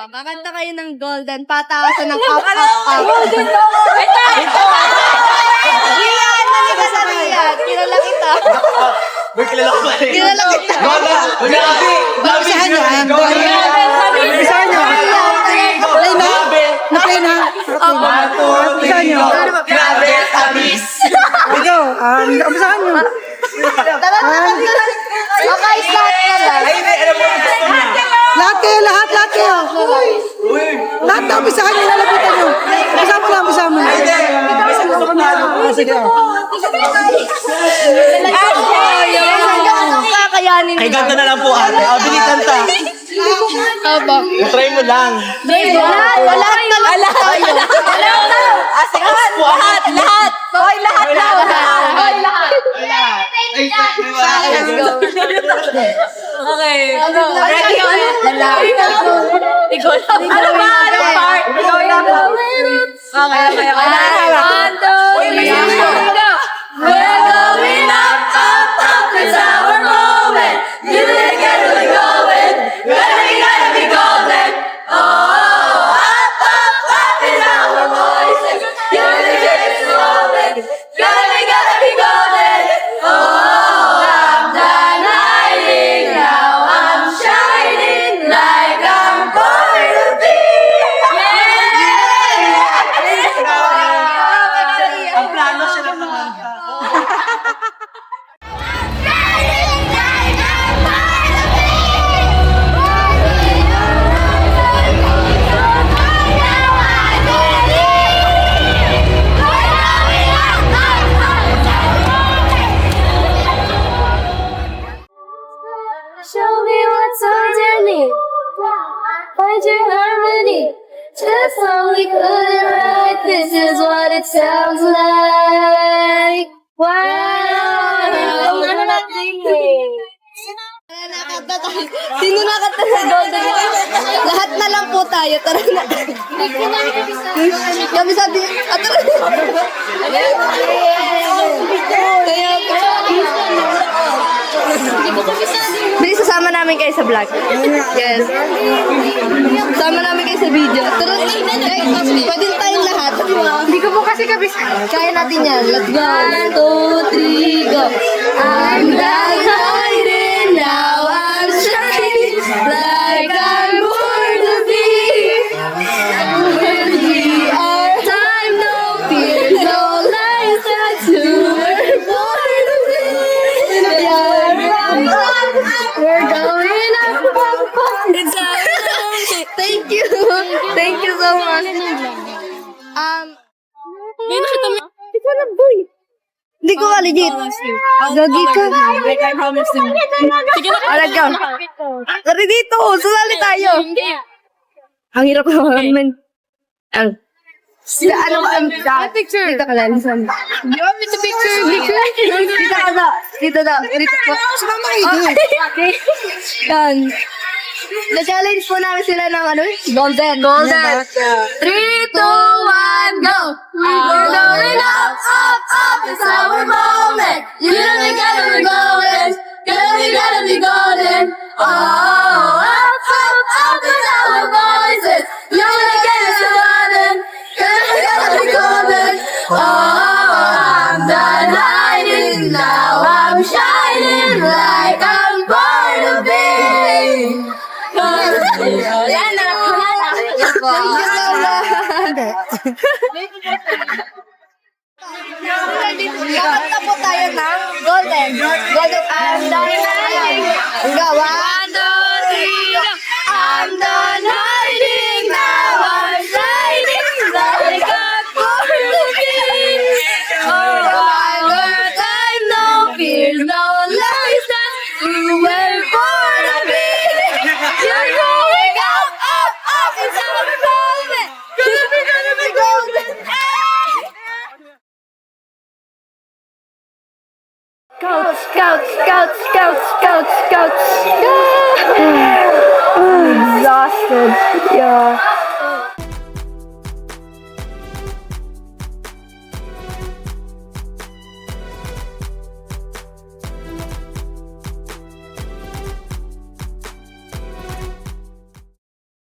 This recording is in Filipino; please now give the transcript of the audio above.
Kakanta kayo ng Golden, pataasan ng up, up, up. Rian, naliga sa Rian. Kilala kita. Kilala ko ba rin? Kilala kita. Grabe! Umpisahan nyo, umpisahan nyo. Play na? Na-play na? Umpisahan nyo. Grabe! Tamis! Ikaw, umpisahan nyo. Okay, start na lang. Ay, hindi. Alam mo ang gusto niya. Lahat kayo. Lahat na, umpisahan nyo, lalapitan nyo. Umpisa mo lang. Sige. Ay, ganda na lang po ate. Bilitan ta. Try mo lang. Lahat na lang tayo. Lahat. Hoy, lahat na. Let's go. Okay. Ano ba? Anong part? Okay. 1, 2, 3, go! We're going up, up, up, it's our moment. You gotta be going, gotta be golden. Oh, up, up, up, it's our voices. You it's the moment. Gotta be golden. Oh, I'm done hiding, now I'm shining like I'm born to be. Ang plano siya lang naman. Show me what's underneath. Find your harmony. Just only couldn't write. This is what it sounds like. Wow. Sino nakanta sa Golden? Lahat na lang po tayo. Tara na. Kami sabi, tara na. Bilis, sasama namin kayo sa vlog. Yes. Sama namin kayo sa video. Tara, pwede tayong lahat. Hindi ko po kasi kabisa. Kaya natin yan. Let's go. 1, 2, 3, go. I'm done hiding, now I'm shining like I'm born to be. When we are time, no fear, no lies, that's who we're born to be. We're going up, up, up. It's our Thank you. Thank you so much. Ikaw na, boy. Hindi ko ka legit. Gagi ka. Sige na. Alag ka. Tari dito. Sasali tayo. Ang hirap naman. Ano ba? Picture. Dito ka lang. You want me to picture? Dito ka na. Dito na. Dito ka. Sumama kayo doon. Okay. Yan. Na-challenge po namin sila ng Golden. 3, 2, 1, go! We're going up, up, up, it's our moment. You gotta be golden, gotta be golden. Oh, up, up, up, it's our voices. You gotta be golden, gotta be golden. Oh, I'm done hiding, now I'm shining like I'm born to be. Yan na. Kakanta po tayo ng Golden. Golden, I'm done hiding. Hanggang 1, 2, 3, go. I'm done hiding, now I'm shining like I'm born to be. Oh, one more time, no fears, no lies, that's who we're born to be. You're going up, up, up, it's our moment. Gonna be golden. Scouts, scouts, scouts, scouts, scouts, scouts. Exhausted. Yeah.